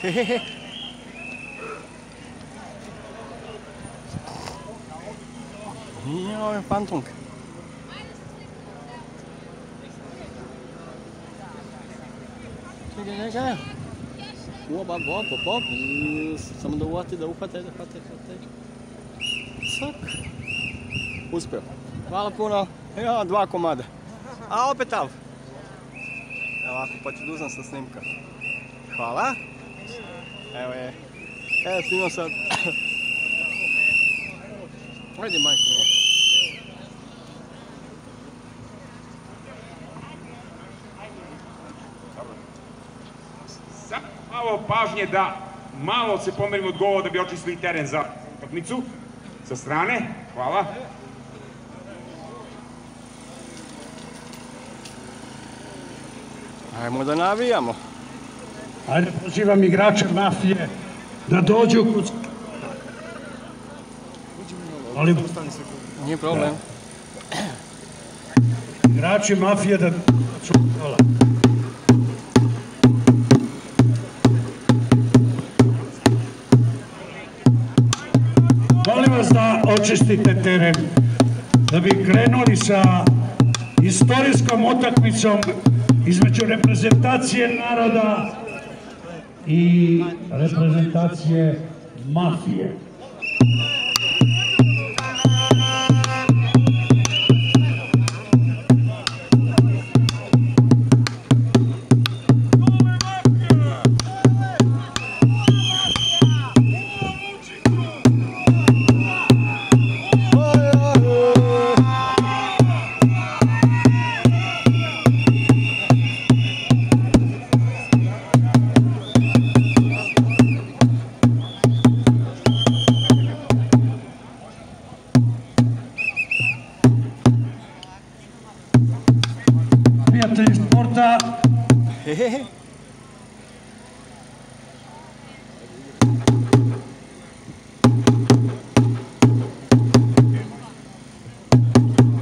Hehehe. Joj, fantomka. Čekaj. Op. Samo da uvati, da uhvate, da hvate. Cak. Uspio. Hvala puno. Ja, 2 komada. A opet av. Ovako, pa ću duzam sa snimka. Hvala. Evo je. Evo, snimam sad. Ajde, maj snimam. Sad malo pažnje da malo se pomerimo od gola da bi očistili teren za utakmicu. Sa strane. Hvala. Ajmo da navijamo. Ajde, pozivam igrače Mafije da dođu kod... Nije problem. Igrači Mafije da... Molim vas da očistite teren, da bi krenuli sa istorijskom utakmicom između reprezentacije naroda i reprezentacije Mafije. Prijatelji sporta,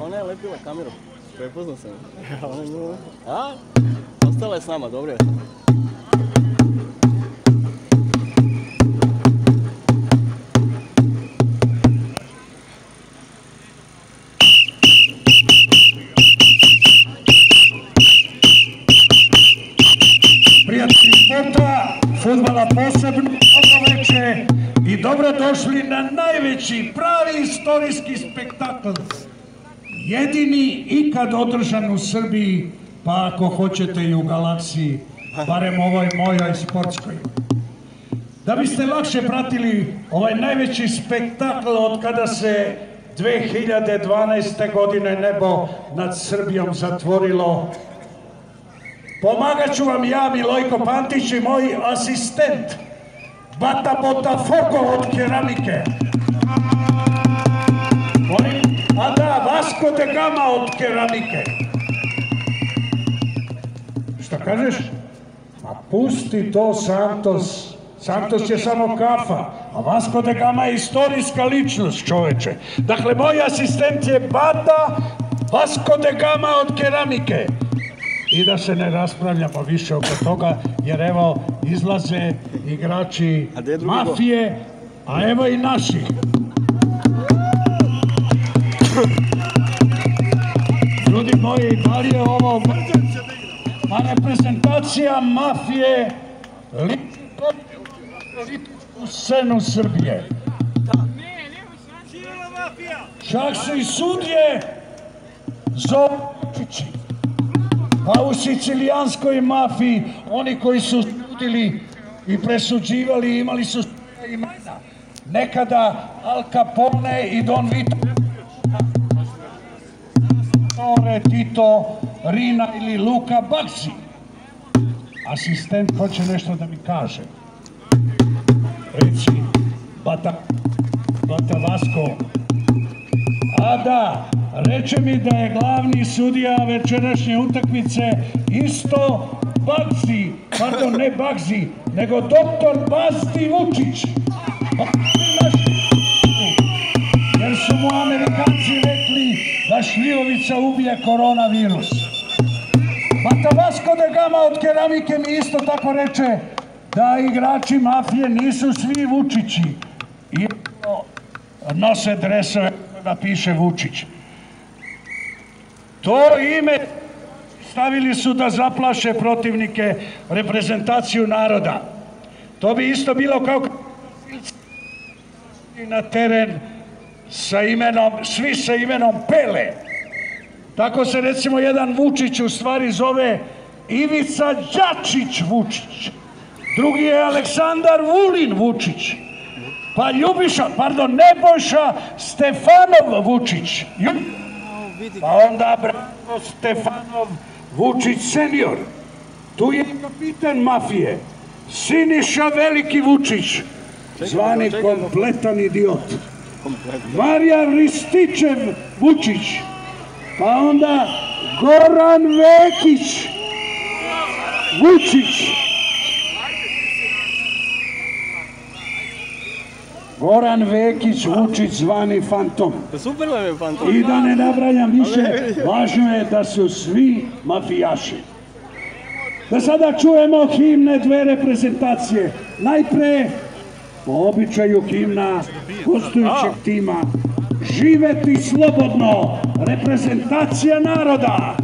Ona je lepila kameru, prepoznao sam. A? Ostala je s nama, dobro je. prijatelji sporta, fudbala posebno, dobro veče i dobrodošli na najveći, pravi istorijski spektakl. Jedini ikad održan u Srbiji, pa ako hoćete i u galaksiji, barem ovoj mojoj sportskoj. Da biste lakše pratili ovaj najveći spektakl od kada se 2012. godine nebo nad Srbijom zatvorilo, pomagat ću vam ja, Milojko Pantić, i moj asistent, Bata Botafogo od keramike. A da, Vasco de Gama od keramike. Šta kažeš? Ma pusti to, Santos. Santos je samo kafa, a Vasco de Gama je istorijska ličnost, čoveče. Dakle, moj asistent je Bata Vasco de Gama od keramike. I da se ne raspravljamo više oko toga, jer evo izlaze igrači Mafije, a evo i naši. Ljudi moji, da li je ovo reprezentacija Mafije u scenu Srbije? Čak su i sudje Zočići. Pa u sicilijanskoj Mafiji, oni koji su sudili i presuđivali, imali su svoje imena. Nekada Al Capone i Don Vito, Tito, Rina ili Luka Bagsi. Asistent hoće nešto da mi kaže. Reci, Bata Vasko. A da, reče mi da je glavni sudija večerašnje utakmice isto Bagsi, pardon, ne Bagsi, nego doktor Basti Vučić. Jer su mu Amerikanci rekli da šljivovica ubije koronavirus. Bata Vasko de Gama od keramike mi isto tako reče da igrači Mafije nisu svi Vučići i nose dresove da piše Vučić. To ime stavili su da zaplaše protivnike, reprezentaciju naroda. To bi isto bilo kao na teren sa imenom, svi sa imenom Pele. Tako se recimo jedan Vučić u stvari zove Ivica Đačić Vučić. Drugi je Aleksandar Vulin Vučić. Pa Nebojša Stefanov Vučić. Pa onda Branko Stefanov Vučić senior. Tu je kapitan Mafije, Siniša Veliki Vučić, zvani kompletan idiot. Marijan Rističev Vučić. Pa onda Goran Vekić Vučić. Goran Vekić Vučić zvani Fantom. I da ne nabrajam više, važno je da su svi mafijaši. Da sada čujemo himne dve reprezentacije. Najpre, po običaju himna gostujućeg tima, Živeti slobodno, reprezentacija naroda.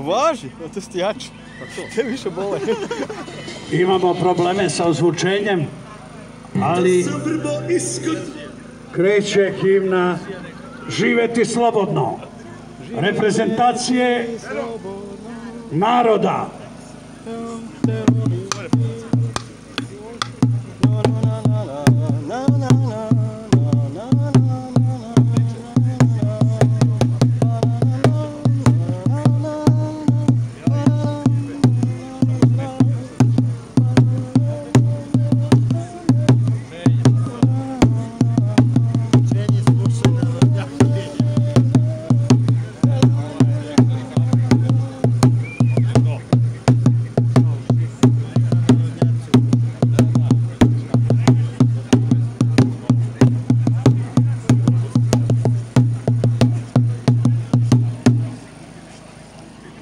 Važi, to si jači. Te više bole. Imamo probleme sa ozvučenjem, ali kreće himna Živeti slobodno, reprezentacije naroda.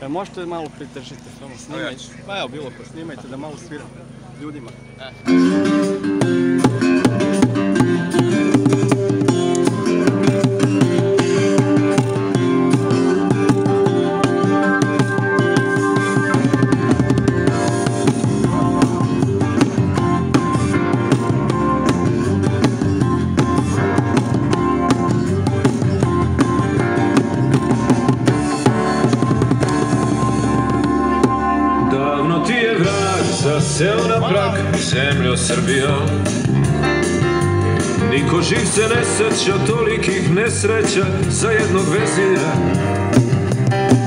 Možete malo pridržite, samo snimajte. Pa evo, bilo pa snimajte da malo svira ljudima. Seo na prag, zemljo Srbijo, niko živ se ne seća tolikih nesreća za jednog vezira.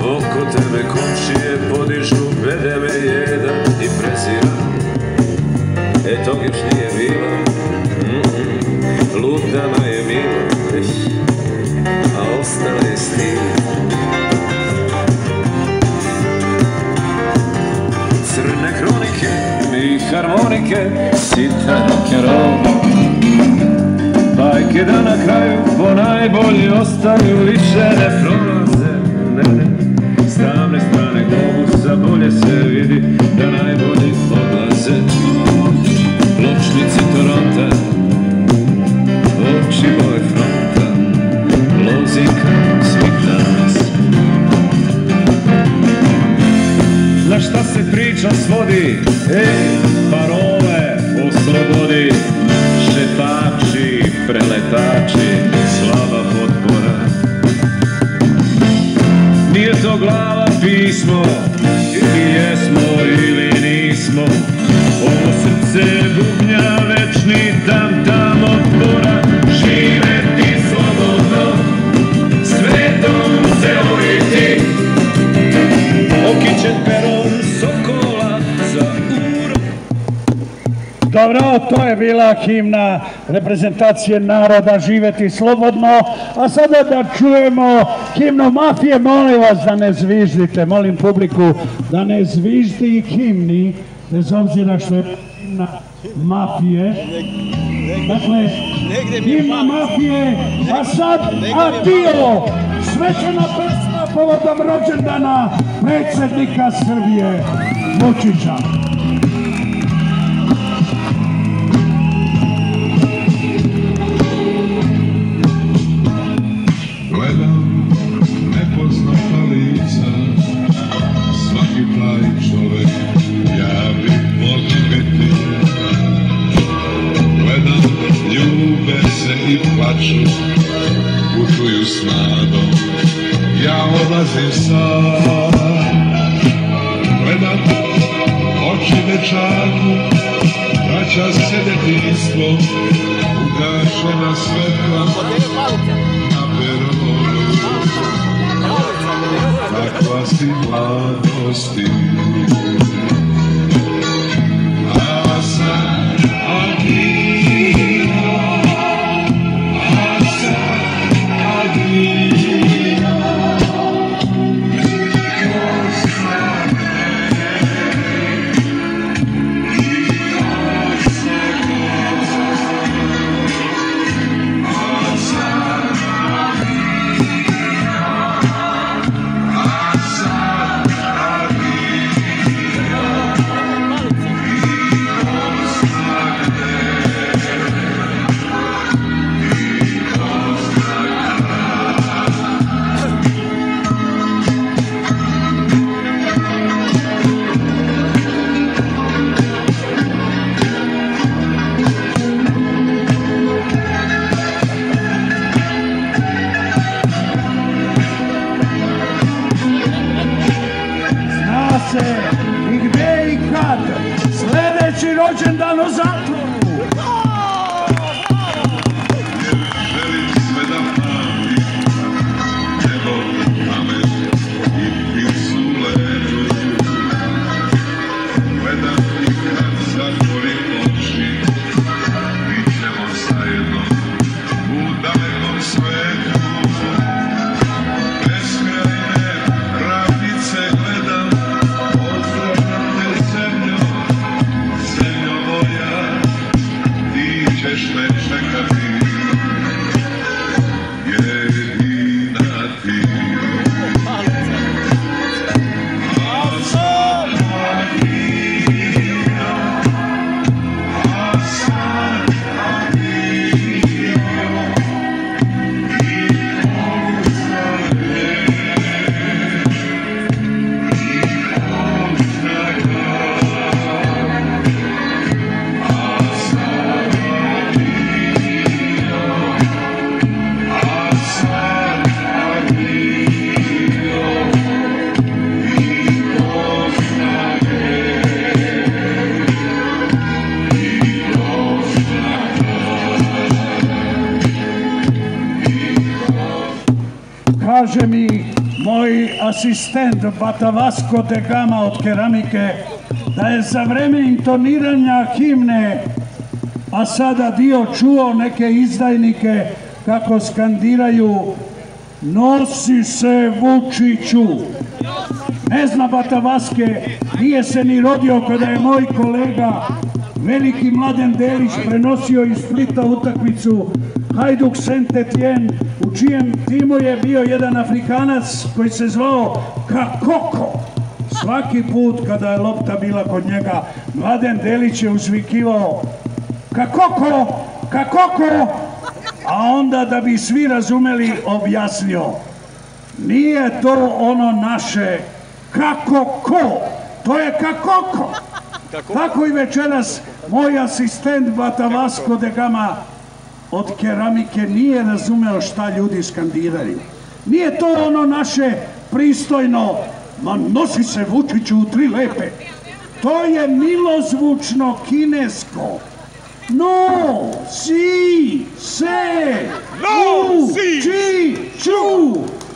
Oko tebe komšije podižu bedeme jedan i prezira. Tog još nije bilo, lutama je milo, a ostala je stila. Crne kronike i harmonike, sitan rock'n'roll. Bajke da na kraju po najbolji ostaju, više ne prolaze, ne. S tamne strane globusa bolje se vidi da najbolji odlaze. Pločnici Toronta, oči boje fronta, lozika svih danas. Na šta se priča svodi, parole o slobodi, šetači, preletači, slaba potpora. Nije to glava pismo, ili jesmo ili nismo, ovo srce bubnja večni tam otpora. Živeti slobodno, svetom se uviti, okićen peron sokola za uro. Dobro, to je bila himna reprezentacije naroda Živeti slobodno, a sada da čujemo himnu Mafije. Molim vas da ne zviždite, molim publiku da ne zviždi himni, bez obzira što je himna Mafije. Dakle, himna Mafije, a sad adio, svečana pesma povodom rođendana predsjednika Srbije Vučića. Gledam nepoznata lica, svaki pravi čovek ja bih možda biti. Gledam, ljube se i plaču, putuju s nadom, ja odlazim sam. Gledam, oči dečaku, vraća se detinjstvo, ugašena svetla na peronu. Takva si mladosti, a sad adio, a sad adio. I gde i kad sledeći rođendan u zatvoru. Želim sve da pamtim, nebo, pamet i pisuletu. Gledam i kad zatvorim oči, bit ćemo zajedno u dalekom svetu. Beskrajne ravnice gledam, ozdravljam te zemljo, zemljo moja, ti ćeš me čekati, jedina ti. A sad adio, a sad adio, Kaže mi moj asistent Bata Vasko de Gama od Keramike da je za vreme intoniranja himne a sada dio čuo neke izdajnike kako skandiraju "Nosi se Vučiću". Ne zna Bata Vaske, nije se ni rodio kada je moj kolega veliki Mladen Delić prenosio iz Splita utakmicu Hajduk Saint-Étienne, u čijem timu je bio jedan Afrikanac koji se zvao Kakoko. Svaki put kada je lopta bila kod njega, Mladen Delić je uzvikivao "Kakoko, Kakoko", a onda da bi svi razumeli objasnio: nije to ono naše kako ko, to je Kakoko. Tako i večeras moj asistent Bata Vasko de Gama od keramike nije razumeo šta ljudi skandiraju. Nije to ono naše pristojno, ma nosi se Vučiću u 3 lepe. To je milozvučno kinesko. No, si, se, Vučiću.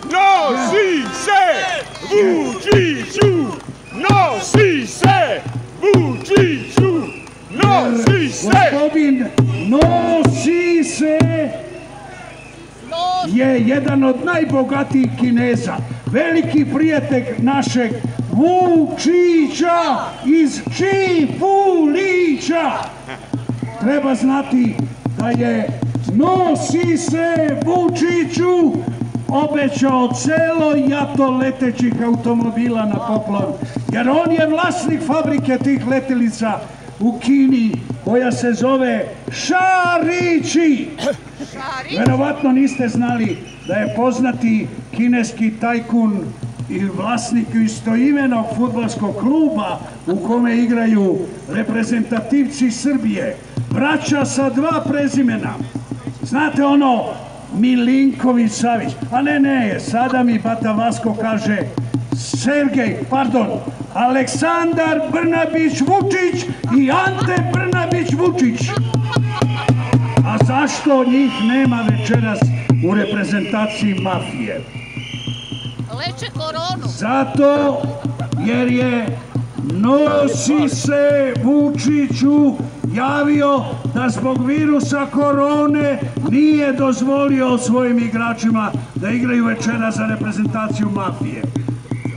Nosi se Vučiću! Nosi se Vučiću! Nosi se! Gospodin Nosi se je jedan od najbogatijih Kineza, veliki prijatelj našeg Vučića iz Čipulića. Treba znati da je Nosi se Vučiću obećao celo jato letećih automobila na poklon, jer on je vlasnik fabrike tih letelica u Kini koja se zove Šarići. Verovatno niste znali da je poznati kineski tajkun i vlasnik istoimenog fudbalskog kluba u kome igraju reprezentativci Srbije, braća sa 2 prezimena. Znate ono Milinković Savić, a ne, sada mi Bata Vasko kaže Aleksandar Brnabić Vučić i Ante Brnabić Vučić. A zašto njih nema večeras u reprezentaciji mafije? Leče koronu. Zato jer je Nosi se Vučiću javio da zbog virusa korone nije dozvolio svojim igračima da igraju večera za reprezentaciju mafije.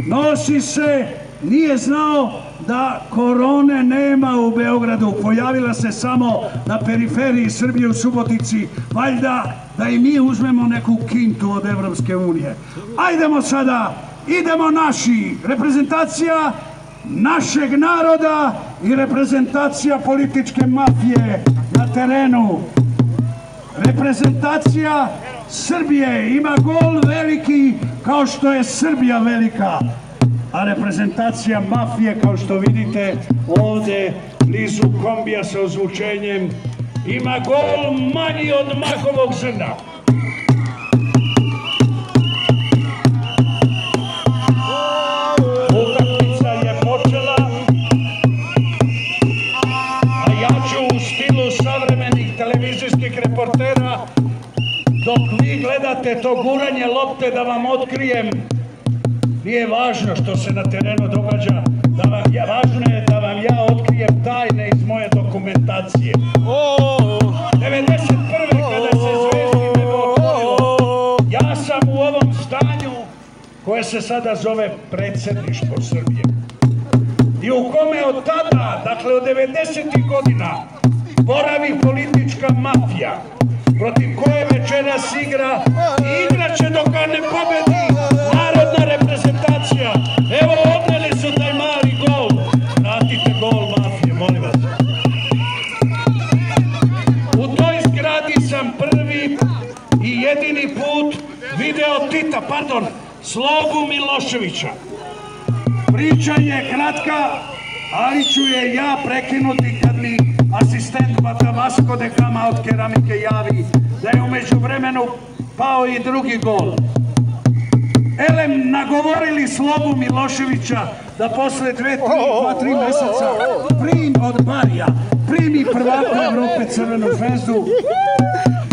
Nosi se nije znao da korone nema u Beogradu, pojavila se samo na periferiji Srbije u Subotici, valjda da i mi uzmemo neku kintu od Evropske unije. Ajdemo sada, idemo naši, reprezentacija našeg naroda i reprezentacija političke mafije na terenu. Reprezentacija Srbije ima gol veliki kao što je Srbija velika, a reprezentacija mafije, kao što vidite ovde blizu kombija sa ozvučenjem, ima gol manji od makovog zrna. Utakmica je počela, a ja ću u stilu savremenih televizijskih reportera, dok vi gledate to guranje lopte, da vam otkrijem. Nije važno što se na terenu događa, važno je da vam ja otkrijem tajne iz moje dokumentacije. 91. kada se Zvezdi nebo otvorilo, ja sam u ovom zdanju koje se sada zove Predsjedništvo Srbije i u kome od tada, dakle od 90. godina, boravi politička mafija protiv koje večeras igra i igraće dok ga ne pobedi narodna reprezentacija. Evo, odneli su taj mali gol. Vratite gol mafije, molim vas. U toj zgradi sam prvi i jedini put video Tita, Slobu Miloševića. Priča je kratka, ali ću je ja prekinuti kad mi asistent Bata Vasko de Gama od keramike javi da je umeđu vremenu pao i drugi gol. Elem nagovorili Slobu Miloševića da posle 2-3 meseca od Barija primi prvaka Evrope Crvenu zvezdu,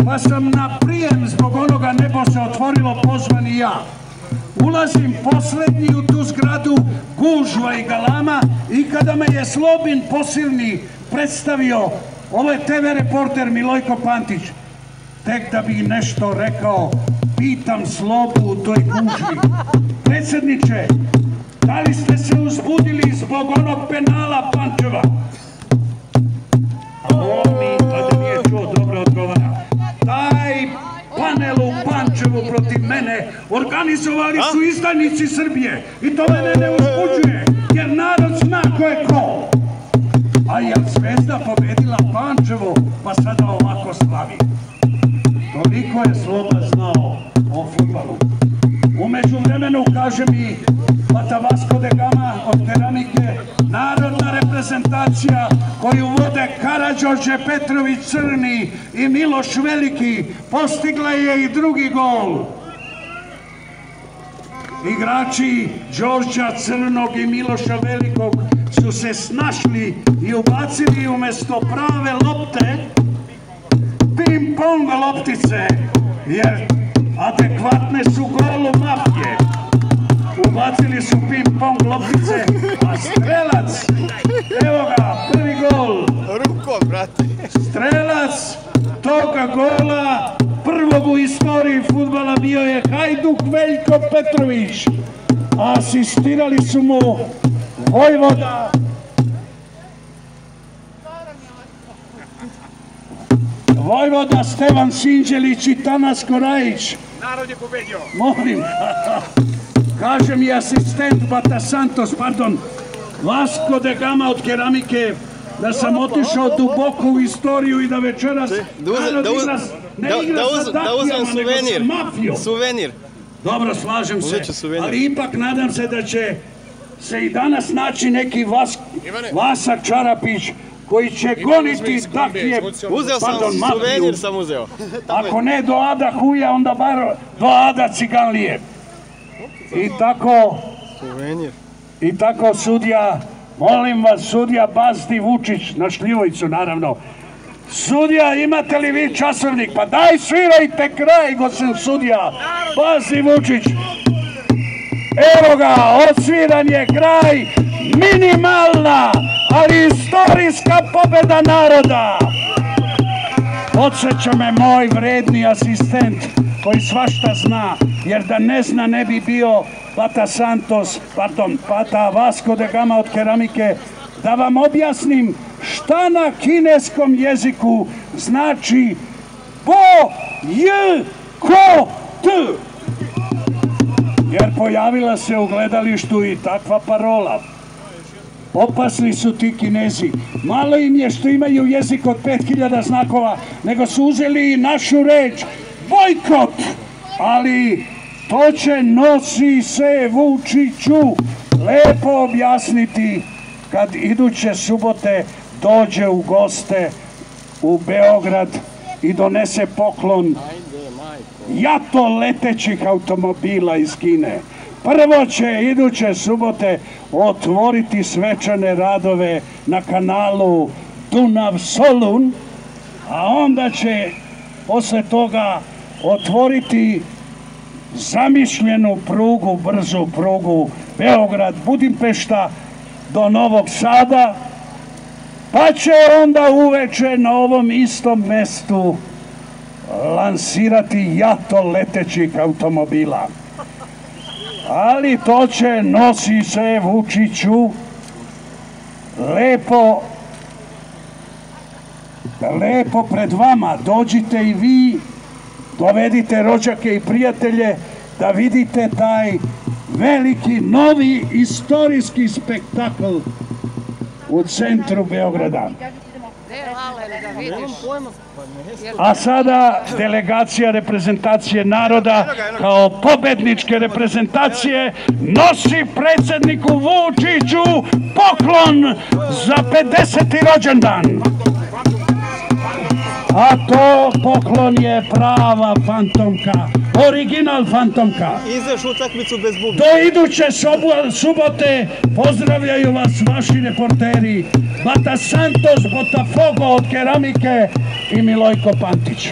pa sam na prijem zbog onoga nebo se otvorilo pozvan i ja. Ulazim poslednji u tu zgradu, gužva i galama, i kada me je Slobin posilni predstavio, ovo je TV reporter Milojko Pantić, tek da bih nešto rekao, pitam Slobu u toj gužvi: predsjedniče, da li ste se uzbudili zbog onog penala Pančeva? A on mi, pa da nije čuo, dobro odgovara: taj panel u Pančevu protiv mene organizovali su izdajnici Srbije i to mene ne uzbuđuje, jer narod zna ko je ko. A je Zvezda pobedila Pančevo, pa sada ovako slavi. Toliko je Sloba znao o fudbalu. Umeđu vremenu, kaže mi Bata Vasko de Gama od keramike, narodna reprezentacija reprezentacija koju vode Karađorđe Petrović Crni i Miloš Veliki postigla je i drugi gol. Igrači Đorđa Crnog i Miloša Velikog su se snašli i ubacili umjesto prave lopte ping-pong loptice, jer adekvatne su golu Mafije. Ubacili su ping-pong loptice, a strelac, evo ga, prvi gol. Rukom, brate. Strelac toga gola prvog u istoriji fudbala bio je Hajduk Veljko Petrović. Asistirali su mu Vojvoda Stevan Sinđelić i Tanas Korajić. Narod je pobedio. Molim, kaže mi asistent Bata Santos, pardon, Vasco de Gama od Keramike, da sam otišao duboko u istoriju i da večeras ne igra sa Dakijama, nego sa Mafijom. Suvenir. Dobro, slažem se, ali ipak nadam se da će se i danas naći neki Vasa Čarapić koji će goniti Dakije, pardon, Mafiju. Suvenir sam uzeo. Ako ne do Ada Huja, onda bar do Ada Ciganlije. I tako sudija, molim vas, sudija Bazdi Vučić, na Šljivovicu naravno. Sudija, imate li vi časovnik? Pa daj, svirajte kraj, gospodin sudija Bazdi Vučić. Evo ga, odsviran je kraj, minimalna, ali istorijska pobjeda naroda. Podsjeća me moj vredni asistent koji svašta zna, jer da ne zna ne bi bio Bata Vasco de Gama od Keramike. Da vam objasnim šta na kineskom jeziku znači bo, j, ko, t. Jer pojavila se u gledalištu i takva parola. Opasni su ti Kinezi. Malo im je što imaju jezik od 5000 znakova, nego su uzeli i našu reč bojkot. Ali to će Nosi se Vučiću lepo objasniti kad iduće subote dođe u goste u Beograd i donese poklon jato letećih automobila iz Kine. Prvo će iduće subote otvoriti svečane radove na kanalu Dunav-Solun, a onda će posle toga otvoriti zamišljenu prugu, brzu prugu Beograd-Budimpešta do Novog Sada, pa će onda uveče na ovom istom mestu lansirati jato letećih automobila. Ali to će Nosi se Vučiću lepo pred vama. Dođite i vi, dovedite rođake i prijatelje da vidite taj veliki, novi, istorijski spektakl u centru Beograda. A sada delegacija reprezentacije naroda kao pobedničke reprezentacije nosi predsjedniku Vučiću poklon za 50. rođendan. A to poklon je prava fantomka, original fantomka. Izveš utakmicu bez bubi. Do iduće subote pozdravljaju vas vaši reporteri Bata Santos, Botafogo od Keramike i Milojko Pantić.